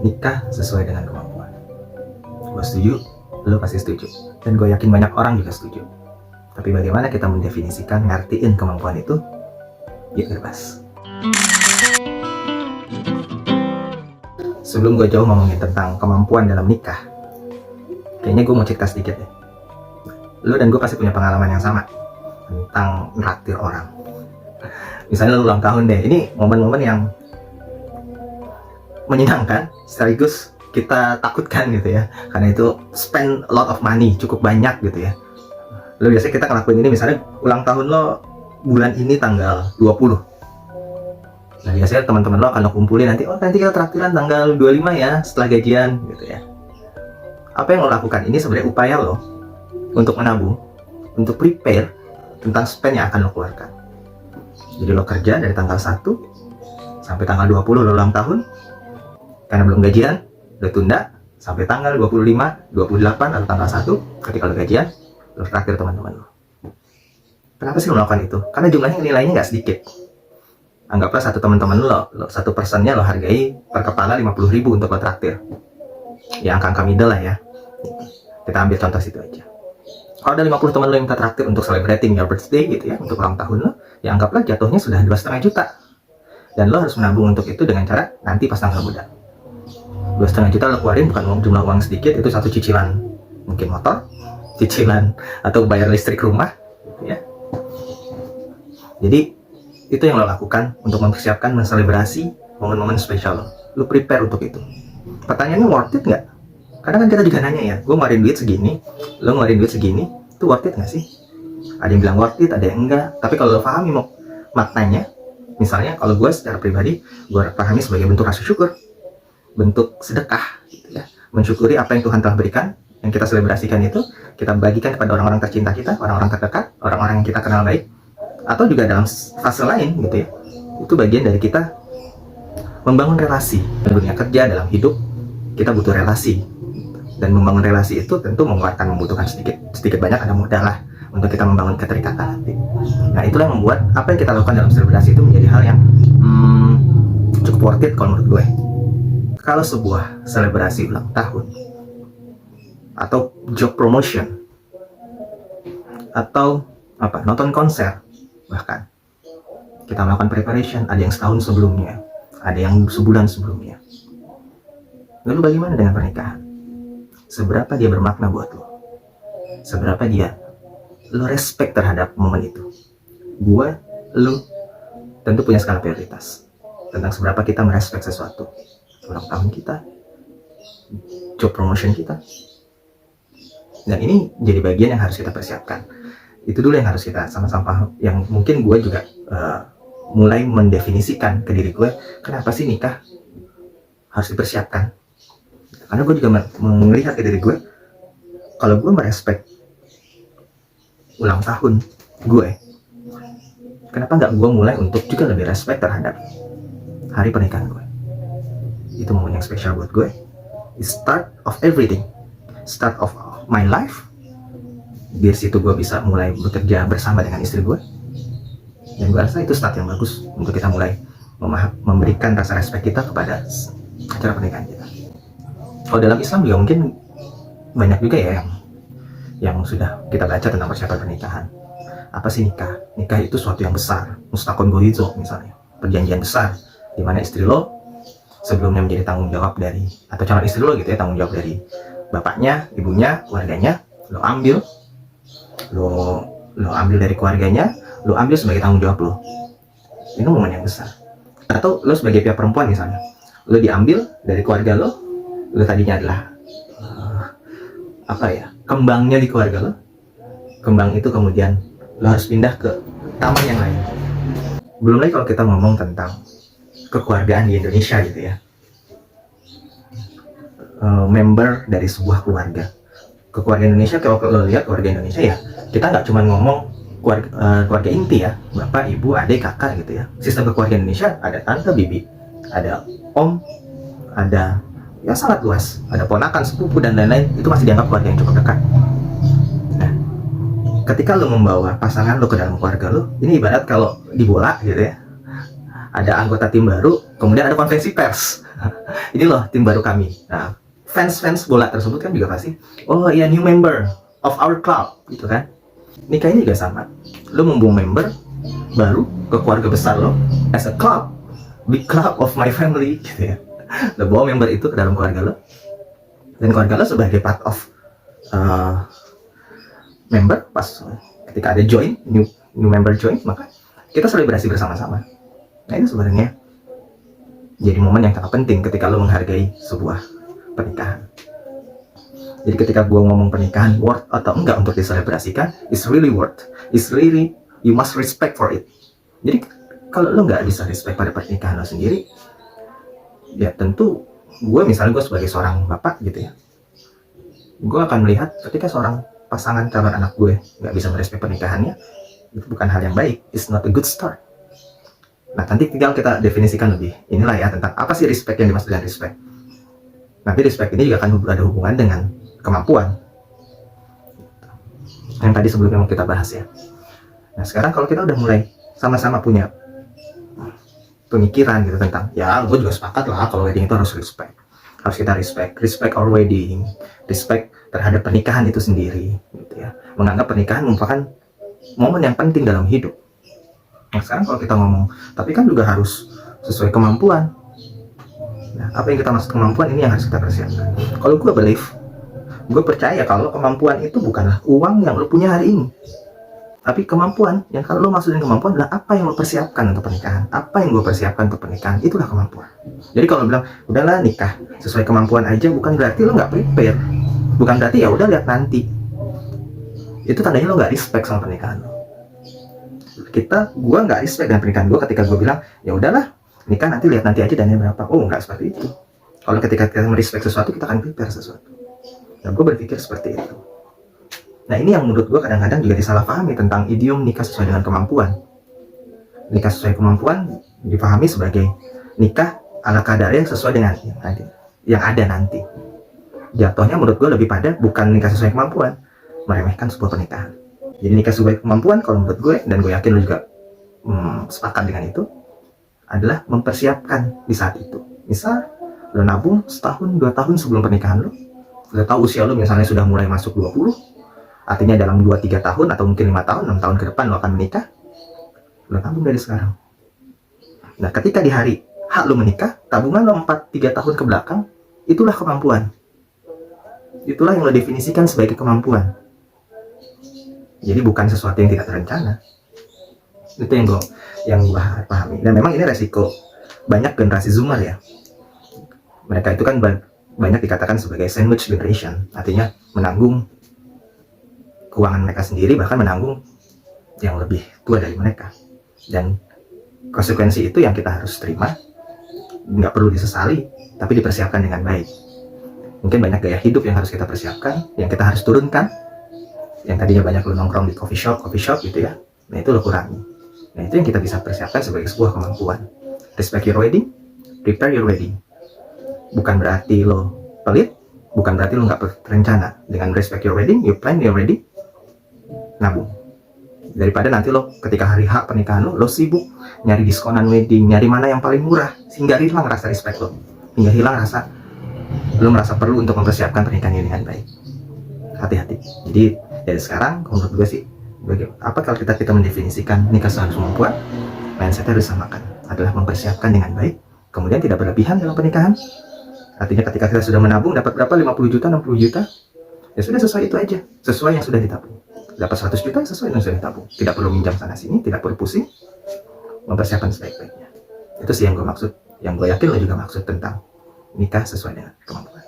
nikah sesuai dengan kemampuan. Gue setuju, lo pasti setuju, dan gue yakin banyak orang juga setuju. Tapi bagaimana kita mendefinisikan, ngertiin kemampuan itu? Yuk bebas. Sebelum gue jauh ngomongin tentang kemampuan dalam nikah, kayaknya gue mau cerita sedikit deh. Lo dan gue pasti punya pengalaman yang sama tentang nraktir orang. Misalnya lo ulang tahun deh, ini momen-momen yang menyenangkan sekaligus kita takutkan gitu ya, karena itu spend a lot of money, cukup banyak gitu ya. Lo biasanya kita ngelakuin ini, misalnya ulang tahun lo bulan ini tanggal 20. Nah biasanya teman-teman lo akan lo kumpulin nanti, oh nanti kita traktiran tanggal 25 ya setelah gajian gitu ya. Apa yang lo lakukan ini sebenarnya upaya lo untuk menabung, untuk prepare tentang spend yang akan lo keluarkan. Jadi lo kerja dari tanggal 1 sampai tanggal 20 lo ulang tahun, karena belum gajian, lo tunda sampai tanggal 25, 28 atau tanggal 1 ketika lo gajian, lo traktir teman-teman lo. Kenapa sih lo melakukan itu? Karena jumlahnya nilainya nggak sedikit. Anggaplah satu teman-teman lo, satu personnya lo hargai per kepala 50.000 untuk lo traktir. Ya angka-angka middle lah ya. Kita ambil contoh situ aja. Kalau ada 50 teman lo yang minta traktir untuk celebrating your birthday gitu ya, untuk ulang tahun lo, ya anggaplah jatuhnya sudah 2,5 juta. Dan lo harus menabung untuk itu dengan cara nanti pas tanggal muda. 2,5 juta lo keluarin bukan jumlah uang sedikit, itu satu cicilan mungkin motor, cicilan atau bayar listrik rumah gitu ya. Jadi itu yang lo lakukan untuk mempersiapkan menselebrasi momen-momen spesial lo. Lo prepare untuk itu. Pertanyaannya worth it nggak? Kadang kan kita juga nanya ya, gue ngeluarin duit segini, lo ngeluarin duit segini, itu worth it nggak sih? Ada yang bilang worth it, ada yang enggak. Tapi kalau lo pahami maknanya, misalnya kalau gue secara pribadi, gue pahami sebagai bentuk rasa syukur, bentuk sedekah gitu ya, mensyukuri apa yang Tuhan telah berikan, yang kita selebrasikan itu kita bagikan kepada orang-orang tercinta kita, orang-orang terdekat, orang-orang yang kita kenal baik, atau juga dalam fase lain gitu ya, itu bagian dari kita membangun relasi. Dalam dunia kerja, dalam hidup, kita butuh relasi, dan membangun relasi itu tentu membutuhkan sedikit banyak ada modal lah untuk kita membangun keterikatan nanti. Nah itulah yang membuat apa yang kita lakukan dalam selebrasi itu menjadi hal yang cukup worth it kalau menurut gue. Kalau sebuah selebrasi ulang tahun atau job promotion atau nonton konser, bahkan kita melakukan preparation, ada yang setahun sebelumnya, ada yang sebulan sebelumnya. Lalu bagaimana dengan pernikahan? Seberapa dia bermakna buat lo? Seberapa lo respect terhadap momen itu? Lo tentu punya skala prioritas tentang seberapa kita merespek sesuatu. Ulang tahun kita, job promotion kita, dan ini jadi bagian yang harus kita persiapkan. Itu dulu yang harus kita sama-sama, yang mungkin gue juga mulai mendefinisikan ke diri gue, kenapa sih nikah harus dipersiapkan. Karena gue juga melihat ke diri gue, kalau gue merespek ulang tahun gue, kenapa nggak gue mulai untuk juga lebih respect terhadap hari pernikahan gue. Itu momen yang spesial buat gue. It's start of everything, start of my life. Di situ gue bisa mulai bekerja bersama dengan istri gue, dan gue rasa itu start yang bagus untuk kita mulai memberikan rasa respect kita kepada acara pernikahan kita. Kalau dalam Islam juga mungkin banyak juga ya yang sudah kita baca tentang persiapan pernikahan. Apa sih nikah? Nikah itu suatu yang besar, mustaqon goizo misalnya, perjanjian besar di mana istri lo sebelumnya menjadi tanggung jawab dari, atau calon istri lo gitu ya, tanggung jawab dari bapaknya, ibunya, keluarganya, lo ambil dari keluarganya, lo ambil sebagai tanggung jawab lo. Ini momen yang besar. Atau lo sebagai pihak perempuan misalnya, lo diambil dari keluarga lo tadinya adalah kembangnya di keluarga lo. Kembang itu kemudian lo harus pindah ke taman yang lain. Belum lagi kalau kita ngomong tentang kekeluargaan di Indonesia gitu ya, member dari sebuah keluarga. Keluarga Indonesia, kalau lo lihat keluarga Indonesia ya, kita nggak cuma ngomong keluarga inti ya, bapak, ibu, adik, kakak gitu ya. Sistem keluarga Indonesia ada tante, bibi, ada om, ada ya sangat luas, ada ponakan, sepupu, dan lain-lain. Itu masih dianggap keluarga yang cukup dekat. Nah, ketika lo membawa pasangan lo ke dalam keluarga lo, ini ibarat kalau di bola gitu ya, ada anggota tim baru, kemudian ada konferensi pers. Ini loh tim baru kami. Nah, fans bola tersebut kan juga pasti, oh iya, new member of our club gitu kan. Nikah ini juga sama, lo membawa member baru ke keluarga besar lo as a club, big club of my family gitu ya. Lo bawa member itu ke dalam keluarga lo, dan keluarga lo sebagai part of member. Pas ketika ada join, new member join, maka kita selebrasi bersama-sama. Nah, itu sebenarnya jadi momen yang sangat penting ketika lo menghargai sebuah pernikahan. Jadi ketika gue ngomong pernikahan worth atau enggak untuk diselebrasikan, it's really worth. It's really, you must respect for it. Jadi kalau lo nggak bisa respect pada pernikahan lo sendiri, ya tentu misalnya gue sebagai seorang bapak gitu ya, gue akan melihat ketika seorang pasangan calon anak gue nggak bisa merespek pernikahannya, itu bukan hal yang baik. It's not a good start. Nah, nanti tinggal kita definisikan lebih. Inilah ya tentang apa sih respect yang dimaksud dengan respect. Nanti respect ini juga akan ada hubungan dengan kemampuan. Yang tadi sebelumnya mau kita bahas ya. Nah, sekarang kalau kita udah mulai sama-sama punya pemikiran gitu tentang, ya gue juga sepakat lah kalau wedding itu harus respect. Harus kita respect our wedding, respect terhadap pernikahan itu sendiri gitu ya. Menganggap pernikahan merupakan momen yang penting dalam hidup. Nah, sekarang kalau kita ngomong, tapi kan juga harus sesuai kemampuan. Nah, apa yang kita maksud kemampuan ini yang harus kita persiapkan. Kalau gue gue percaya kalau kemampuan itu bukanlah uang yang lo punya hari ini, tapi kemampuan yang kalau lo maksudin kemampuan adalah apa yang lo persiapkan untuk pernikahan. Apa yang gue persiapkan untuk pernikahan, itulah kemampuan. Jadi kalau bilang udahlah nikah sesuai kemampuan aja, bukan berarti lo nggak prepare, bukan berarti ya udah lihat nanti. Itu tandanya lo nggak respect sama pernikahan lo. Gue nggak respect dengan pernikahan gue ketika gue bilang ya udahlah nikah nanti lihat nanti aja dananya berapa. Oh, nggak seperti itu. Kalau ketika kita merespek sesuatu, kita akan prepare sesuatu. Nah, gue berpikir seperti itu. Nah, ini yang menurut gue kadang-kadang juga disalahpahami tentang idiom nikah sesuai dengan kemampuan. Nikah sesuai kemampuan dipahami sebagai nikah ala kadarnya sesuai dengan yang ada nanti. Jatuhnya menurut gue lebih pada bukan nikah sesuai kemampuan, meremehkan sebuah pernikahan. Jadi nikah sesuai kemampuan kalau menurut gue, dan gue yakin lo juga sepakat dengan itu, adalah mempersiapkan di saat itu. Misal lo nabung setahun 2 tahun sebelum pernikahan lo, udah tahu usia lo misalnya sudah mulai masuk 20, artinya dalam 2-3 tahun atau mungkin 5 tahun, 6 tahun ke depan lo akan menikah. Lo tabung dari sekarang. Nah, ketika di hari hak lo menikah, tabungan lo 4-3 tahun ke belakang, itulah kemampuan. Itulah yang lo definisikan sebagai kemampuan. Jadi bukan sesuatu yang tidak terencana. Itu yang gue pahami. Dan memang ini resiko banyak generasi Zoomer ya. Mereka itu kan banyak dikatakan sebagai sandwich generation, artinya menanggung keuangan mereka sendiri, bahkan menanggung yang lebih tua dari mereka. Dan konsekuensi itu yang kita harus terima, nggak perlu disesali, tapi dipersiapkan dengan baik. Mungkin banyak gaya hidup yang harus kita persiapkan, yang kita harus turunkan. Yang tadinya banyak lo nongkrong di coffee shop gitu ya, nah itu lo kurangi. Nah, itu yang kita bisa persiapkan sebagai sebuah kemampuan. Respect your wedding, prepare your wedding. Bukan berarti lo pelit, bukan berarti lo nggak terencana. Dengan respect your wedding, you plan your wedding, nabung. Daripada nanti lo ketika hari H pernikahan lo sibuk nyari diskonan wedding, nyari mana yang paling murah, sehingga hilang rasa respect lo, hingga hilang rasa lo merasa perlu untuk mempersiapkan pernikahan ini dengan baik. Hati-hati. Jadi dari sekarang, menurut gue sih, apa kalau kita mendefinisikan nikah sesuai kemampuan, mindset harus samakan, adalah mempersiapkan dengan baik, kemudian tidak berlebihan dalam pernikahan. Artinya ketika kita sudah menabung dapat berapa, 50 juta, 60 juta, ya sudah sesuai itu aja, sesuai yang sudah ditabung. Dapat 100 juta, sesuai yang sudah ditabung. Tidak perlu minjam sana sini, tidak perlu pusing, mempersiapkan sebaik-baiknya. Itu sih yang gue maksud, yang gue yakin lo juga maksud tentang nikah sesuai dengan kemampuan.